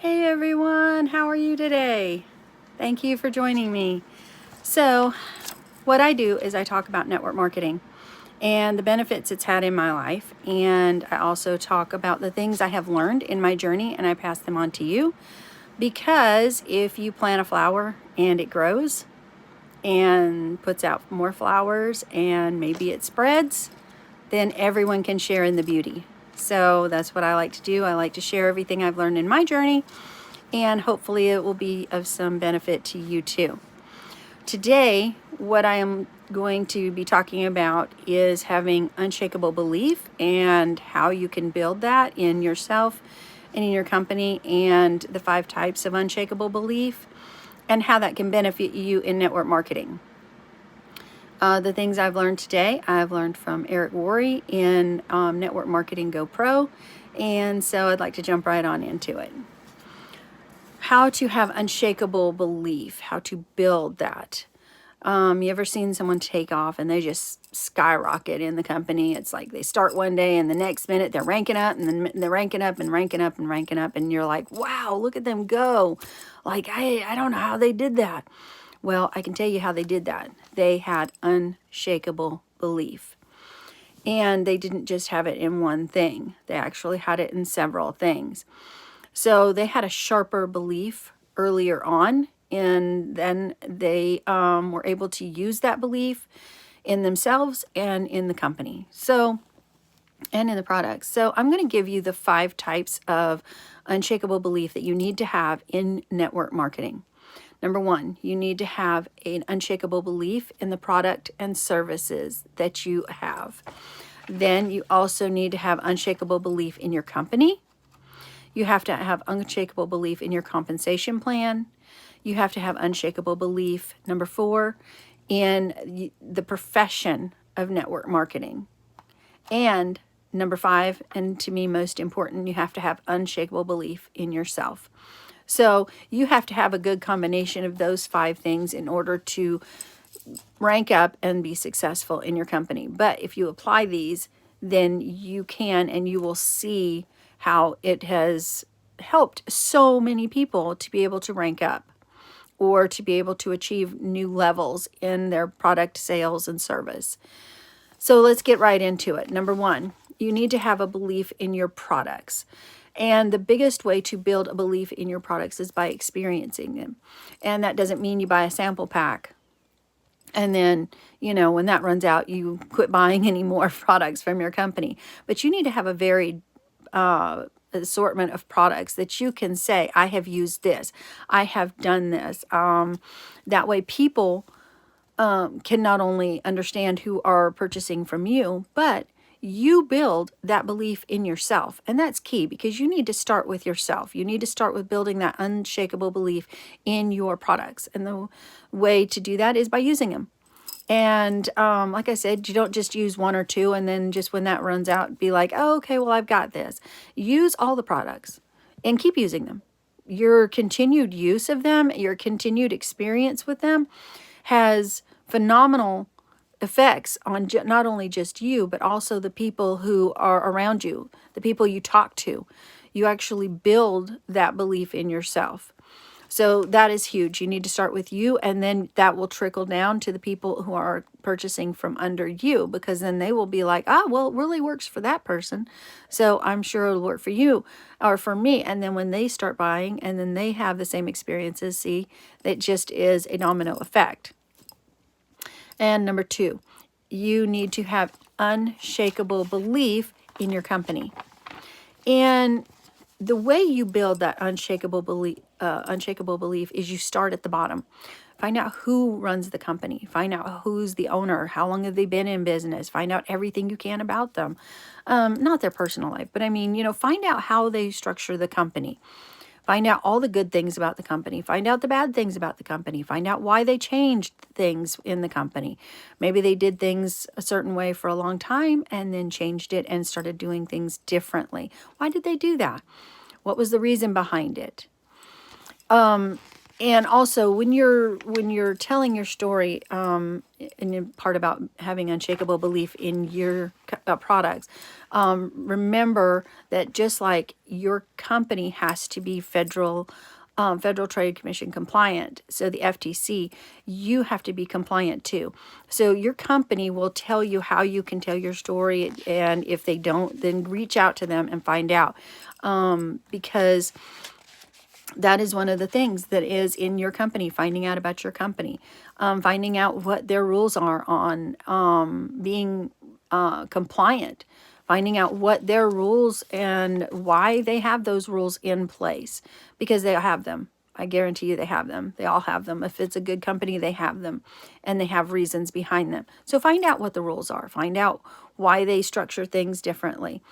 Hey everyone, how are you today? Thank you for joining me. So, what I do is I talk about network marketing and the benefits it's had in my life, and I also talk about the things I have learned in my journey and I pass them on to you. Because if you plant a flower and it grows and puts out more flowers and maybe it spreads, then everyone can share in the beauty. So, that's what I like to do. I like to share everything I've learned in my journey, and hopefully it will be of some benefit to you too. Today, what I am going to be talking about is having unshakable belief and how you can build that in yourself and in your company, and the 5 types of unshakable belief and how that can benefit you in network marketing. The things I've learned today, I've learned from Eric Worre in Network Marketing Go Pro, and so I'd like to jump right on into it. How to have unshakable belief, how to build that. You ever seen someone take off and they just skyrocket in the company? It's like they start one day and the next minute they're ranking up, and then they're ranking up and ranking up and ranking up, and you're like, wow, look at them go. Like, I don't know how they did that. Well, I can tell you how they did that. They had unshakable belief. And they didn't just have it in one thing. They actually had it in several things. So they had a sharper belief earlier on, and then they were able to use that belief in themselves and in the company. So, and in the products. So I'm going to give you the 5 types of unshakable belief that you need to have in network marketing. Number 1, you need to have an unshakable belief in the product and services that you have. Then you also need to have unshakable belief in your company. You have to have unshakable belief in your compensation plan. You have to have unshakable belief, number 4, in the profession of network marketing. And number 5, and to me most important, you have to have unshakable belief in yourself. So you have to have a good combination of those 5 things in order to rank up and be successful in your company. But if you apply these, then you can, and you will see how it has helped so many people to be able to rank up or to be able to achieve new levels in their product sales and service. So let's get right into it. Number 1, you need to have a belief in your products. And the biggest way to build a belief in your products is by experiencing them. And that doesn't mean you buy a sample pack and then, when that runs out, you quit buying any more products from your company. But you need to have a varied assortment of products that you can say, I have used this, I have done this. That way people can not only understand who are purchasing from you, but you build that belief in yourself. And that's key, because you need to start with yourself. You need to start with building that unshakable belief in your products. And the way to do that is by using them. And like I said, you don't just use 1 or 2 and then just when that runs out, be like, oh, okay, well, I've got this. Use all the products and keep using them. Your continued use of them, your continued experience with them has phenomenal effects on not only just you, but also the people who are around you, the people you talk to. You actually build that belief in yourself. So that is huge. You need to start with you, and then that will trickle down to the people who are purchasing from under you, because then they will be like, well, it really works for that person, so I'm sure it'll work for you or for me. And then when they start buying and then they have the same experiences, see, it just is a domino effect. And number 2, you need to have unshakable belief in your company. And the way you build that unshakable belief is you start at the bottom. Find out who runs the company. Find out who's the owner. How long have they been in business? Find out everything you can about them. Not their personal life, but I mean, find out how they structure the company. Find out all the good things about the company. Find out the bad things about the company. Find out why they changed things in the company. Maybe they did things a certain way for a long time and then changed it and started doing things differently. Why did they do that? What was the reason behind it? And also when you're telling your story, and the part about having unshakable belief in your products, remember that just like your company has to be Federal Trade Commission compliant, so the FTC, you have to be compliant too. So your company will tell you how you can tell your story, and if they don't, then reach out to them and find out, because that is one of the things that is in your company, finding out about your company, finding out what their rules are on being compliant, finding out what their rules and why they have those rules in place, because they have them. I guarantee you they have them. They all have them. If it's a good company, they have them, and they have reasons behind them. So find out what the rules are. Find out why they structure things differently.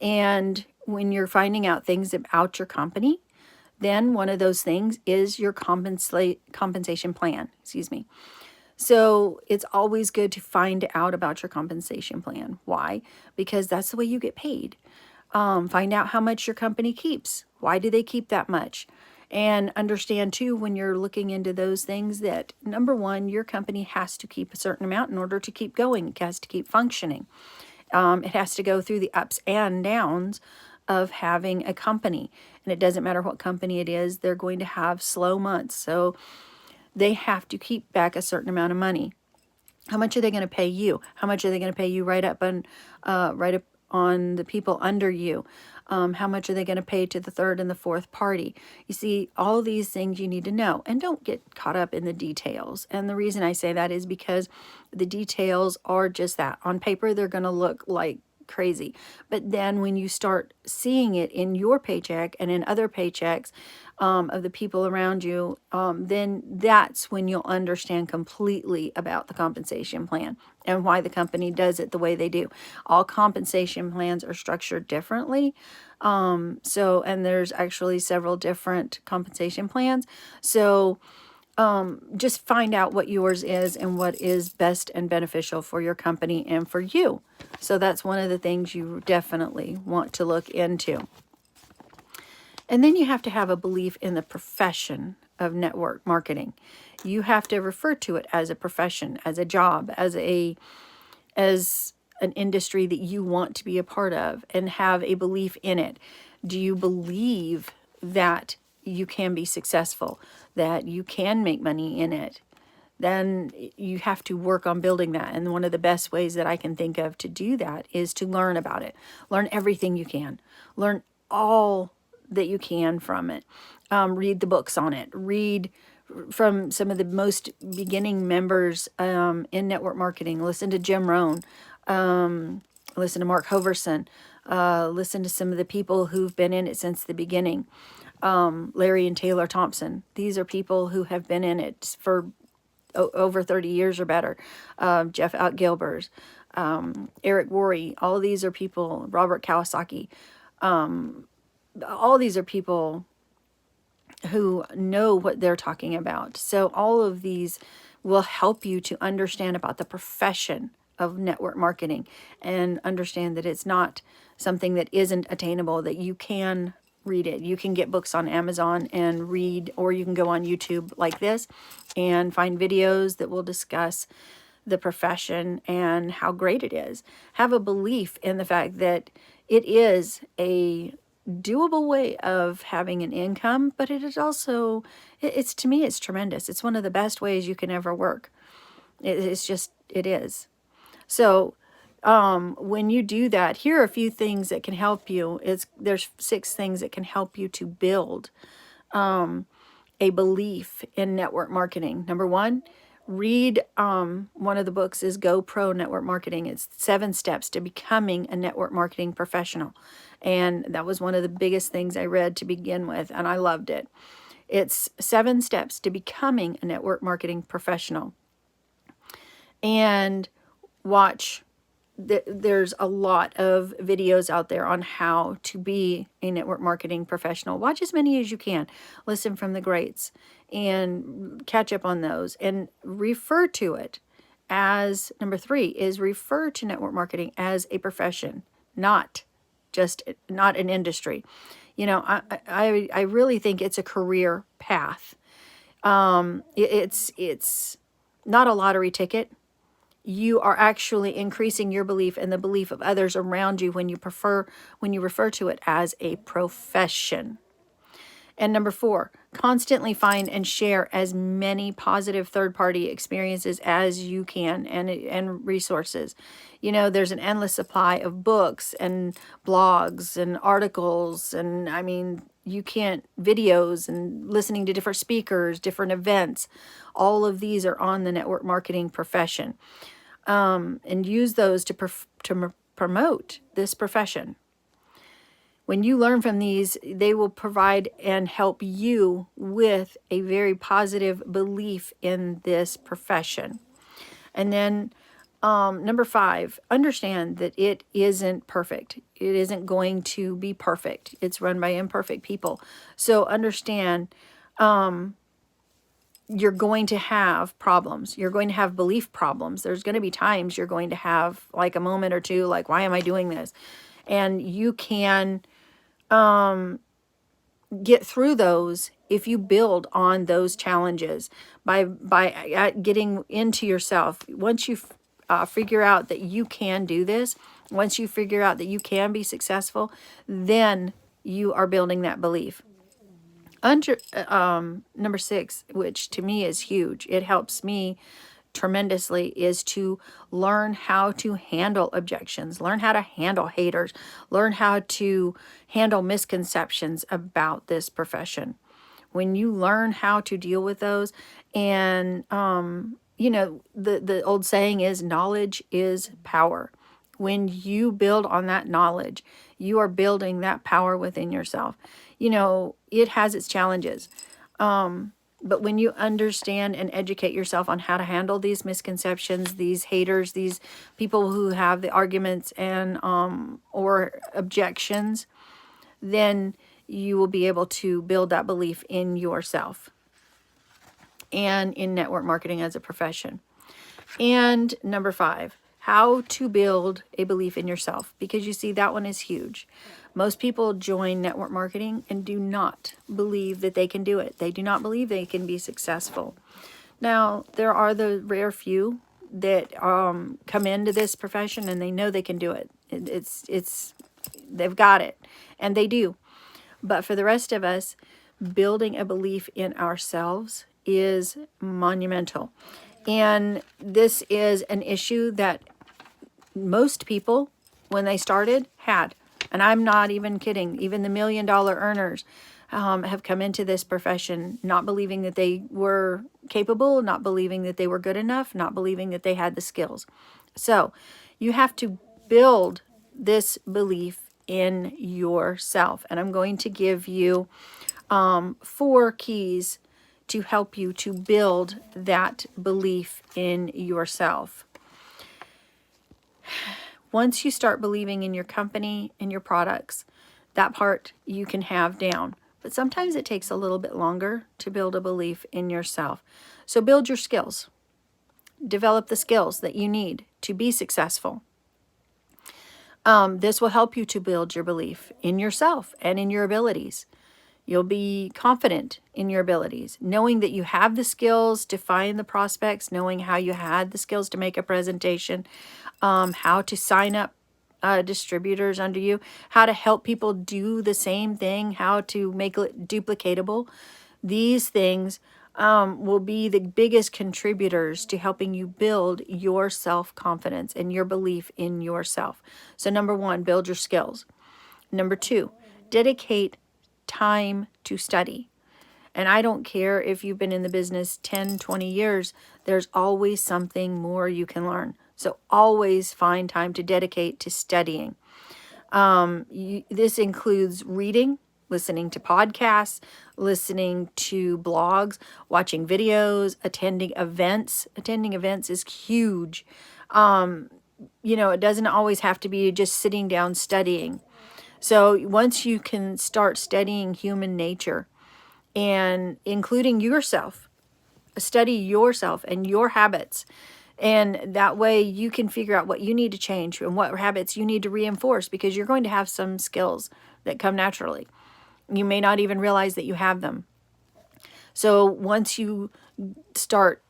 And when you're finding out things about your company, then one of those things is your compensation plan. Excuse me. So it's always good to find out about your compensation plan. Why? Because that's the way you get paid. Find out how much your company keeps. Why do they keep that much? And understand too, when you're looking into those things, that number one, your company has to keep a certain amount in order to keep going. It has to keep functioning. It has to go through the ups and downs of having a company. And it doesn't matter what company it is, they're going to have slow months. So they have to keep back a certain amount of money. How much are they going to pay you? How much are they going to pay you right up on the people under you? How much are they going to pay to the third and the fourth party? You see, all these things you need to know, and don't get caught up in the details. And the reason I say that is because the details are just that. On paper, they're going to look like crazy. But then when you start seeing it in your paycheck and in other paychecks of the people around you, then that's when you'll understand completely about the compensation plan and why the company does it the way they do. All compensation plans are structured differently. And there's actually several different compensation plans. So just find out what yours is and what is best and beneficial for your company and for you. So that's one of the things you definitely want to look into. And then you have to have a belief in the profession of network marketing. You have to refer to it as a profession, as a job, as an industry that you want to be a part of, and have a belief in it. Do you believe that you can be successful, that you can make money in it? Then you have to work on building that. And one of the best ways that I can think of to do that is to learn about it. Learn everything you can. Learn all that you can from it. Read the books on it. Read from some of the most beginning members in network marketing. Listen to Jim Rohn. Listen to Mark Hoverson. Listen to some of the people who've been in it since the beginning. Larry and Taylor Thompson. These are people who have been in it for over 30 years or better. Jeff Gilbers, Eric Worre. All these are people, Robert Kawasaki. All these are people who know what they're talking about. So all of these will help you to understand about the profession of network marketing and understand that it's not something that isn't attainable, that you can read it. You can get books on Amazon and read, or you can go on YouTube like this and find videos that will discuss the profession and how great it is. Have a belief in the fact that it is a doable way of having an income, but it is also, it's to me, it's tremendous. It's one of the best ways you can ever work. It's just, it is. So when you do that, here are a few things that can help you. There's 6 things that can help you to build a belief in network marketing. Number 1, read one of the books is Go Pro Network Marketing. It's 7 steps to becoming a network marketing professional. And that was one of the biggest things I read to begin with, and I loved it. It's 7 steps to becoming a network marketing professional. And watch, there's a lot of videos out there on how to be a network marketing professional. Watch as many as you can. Listen from the greats and catch up on those, and refer to it as, number 3 is refer to network marketing as a profession, not an industry. You know, I really think it's a career path. It's not a lottery ticket. You are actually increasing your belief and the belief of others around you when you refer to it as a profession. And number 4, constantly find and share as many positive third-party experiences as you can, and resources. There's an endless supply of books and blogs and articles, and I mean, you can't, videos and listening to different speakers, different events. All of these are on the network marketing profession, and use those to promote this profession. When you learn from these, they will provide and help you with a very positive belief in this profession. And then number 5, understand that it isn't perfect. It isn't going to be perfect. It's run by imperfect people. So understand, you're going to have problems. You're going to have belief problems. There's going to be times you're going to have like a moment or two, like, why am I doing this? And you can get through those if you build on those challenges by getting into yourself. Once you figure out that you can do this, once you figure out that you can be successful, then you are building that belief. Number 6, which to me is huge, it helps me tremendously, is to learn how to handle objections, learn how to handle haters, learn how to handle misconceptions about this profession. When you learn how to deal with those, and the old saying is, knowledge is power. When you build on that knowledge, you are building that power within yourself. It has its challenges. But when you understand and educate yourself on how to handle these misconceptions, these haters, these people who have the arguments and or objections, then you will be able to build that belief in yourself and in network marketing as a profession. And number 5, how to build a belief in yourself, because you see, that one is huge. Most people join network marketing and do not believe that they can do it. They do not believe they can be successful. Now, there are the rare few that come into this profession and they know they can do it. They've got it, and they do. But for the rest of us, building a belief in ourselves is monumental. And this is an issue that most people, when they started, had. And I'm not even kidding. Even the $1 million earners have come into this profession not believing that they were capable, not believing that they were good enough, not believing that they had the skills. So you have to build this belief in yourself. And I'm going to give you 4 keys to help you to build that belief in yourself. Once you start believing in your company and your products, that part you can have down. But sometimes it takes a little bit longer to build a belief in yourself. So build your skills. Develop the skills that you need to be successful. This will help you to build your belief in yourself and in your abilities. You'll be confident in your abilities, knowing that you have the skills to find the prospects, knowing how you had the skills to make a presentation, how to sign up distributors under you, how to help people do the same thing, how to make it duplicatable. These things will be the biggest contributors to helping you build your self-confidence and your belief in yourself. So number 1, build your skills. Number 2, dedicate time to study. And I don't care if you've been in the business 10, 20 years, there's always something more you can learn. So always find time to dedicate to studying. This includes reading, listening to podcasts, listening to blogs, watching videos, attending events. Attending events is huge. It doesn't always have to be just sitting down studying. So once you can start studying human nature and including yourself, study yourself and your habits. And that way you can figure out what you need to change and what habits you need to reinforce, because you're going to have some skills that come naturally. You may not even realize that you have them. So once you start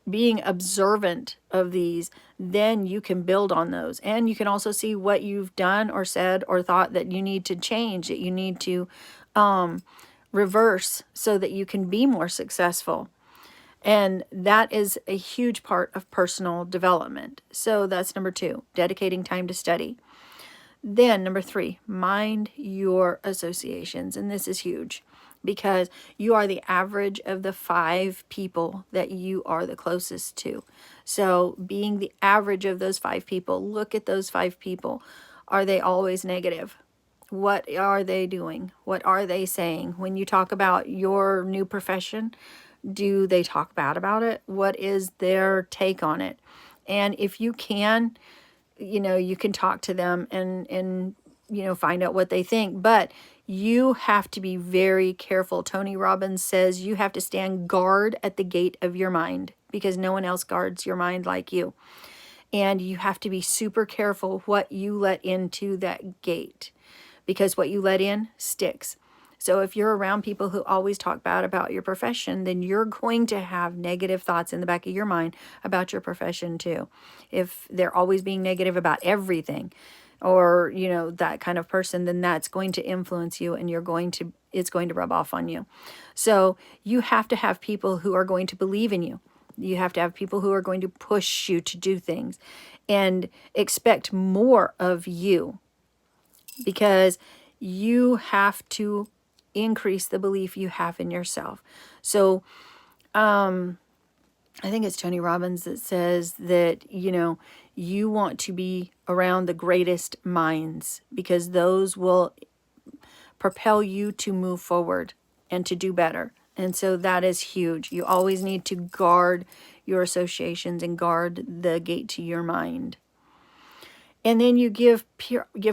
being observant of these, then you can build on those. And you can also see what you've done or said or thought that you need to change, that you need to reverse so that you can be more successful. And that is a huge part of personal development. So that's number 2, dedicating time to study. Then number 3, mind your associations. And this is huge because you are the average of the 5 people that you are the closest to. So being the average of those 5 people, look at those 5 people. Are they always negative? What are they doing? What are they saying? When you talk about your new profession, do they talk bad about it? What is their take on it? And if you can, you can talk to them and find out what they think. But you have to be very careful. Tony Robbins says you have to stand guard at the gate of your mind because no one else guards your mind like you. And you have to be super careful what you let into that gate because what you let in sticks. So if you're around people who always talk bad about your profession, then you're going to have negative thoughts in the back of your mind about your profession too. If they're always being negative about everything or, that kind of person, then that's going to influence you and it's going to rub off on you. So you have to have people who are going to believe in you. You have to have people who are going to push you to do things and expect more of you because you have to increase the belief you have in yourself. So I think it's Tony Robbins that says that, you want to be around the greatest minds because those will propel you to move forward and to do better. And so that is huge. You always need to guard your associations and guard the gate to your mind. And then you give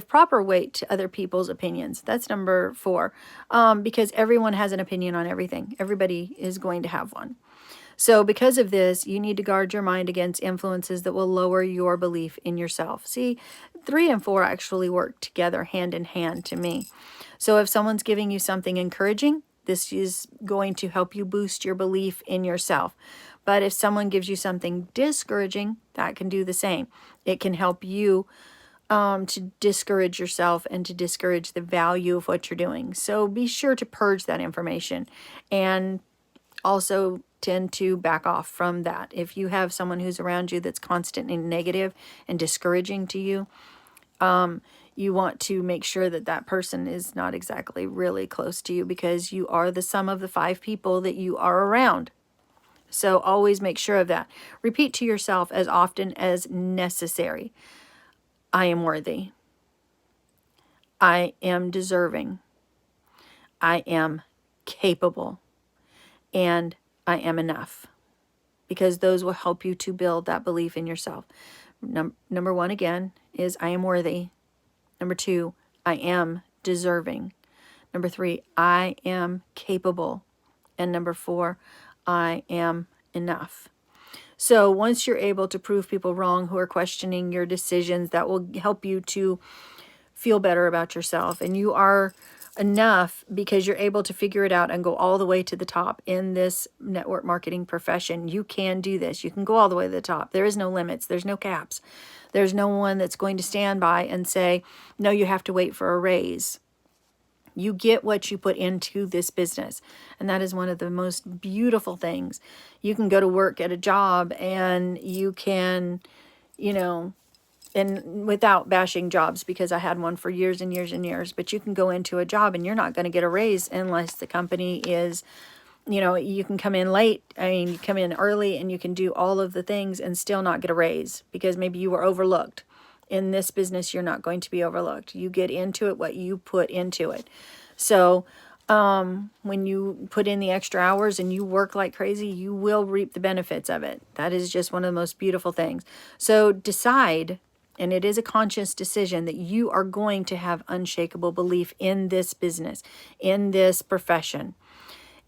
proper weight to other people's opinions. That's number 4, because everyone has an opinion on everything. Everybody is going to have one. So because of this, you need to guard your mind against influences that will lower your belief in yourself. See, 3 and 4 actually work together hand in hand to me. So if someone's giving you something encouraging, this is going to help you boost your belief in yourself. But if someone gives you something discouraging, that can do the same. It can help you to discourage yourself and to discourage the value of what you're doing. So be sure to purge that information and also tend to back off from that. If you have someone who's around you that's constantly negative and discouraging to you, you want to make sure that that person is not exactly really close to you because you are the sum of the 5 people that you are around. So always make sure of that. Repeat to yourself as often as necessary. I am worthy. I am deserving. I am capable. And I am enough. Because those will help you to build that belief in yourself. Number 1 again is I am worthy. Number 2, I am deserving. Number 3, I am capable. And number 4, I am enough. So once you're able to prove people wrong who are questioning your decisions, that will help you to feel better about yourself. And you are enough because you're able to figure it out and go all the way to the top in this network marketing profession. You can do this. You can go all the way to the top. There is no limits. There's no caps. There's no one that's going to stand by and say, no, you have to wait for a raise. You get what you put into this business. And that is one of the most beautiful things. You can go to work at a job and you can, and without bashing jobs, because I had one for years and years and years, but you can go into a job and you're not going to get a raise unless the company is, you can come in late. You come in early and you can do all of the things and still not get a raise because maybe you were overlooked. In this business, you're not going to be overlooked. You get into it what you put into it. So when you put in the extra hours and you work like crazy, you will reap the benefits of it. That is just one of the most beautiful things. So decide, and it is a conscious decision, that you are going to have unshakable belief in this business, in this profession,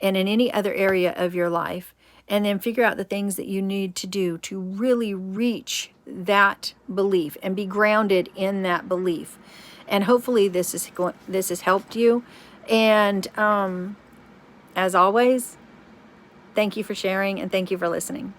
and in any other area of your life. And then figure out the things that you need to do to really reach that belief and be grounded in that belief. And hopefully this has helped you. And as always, Thank you for sharing and thank you for listening.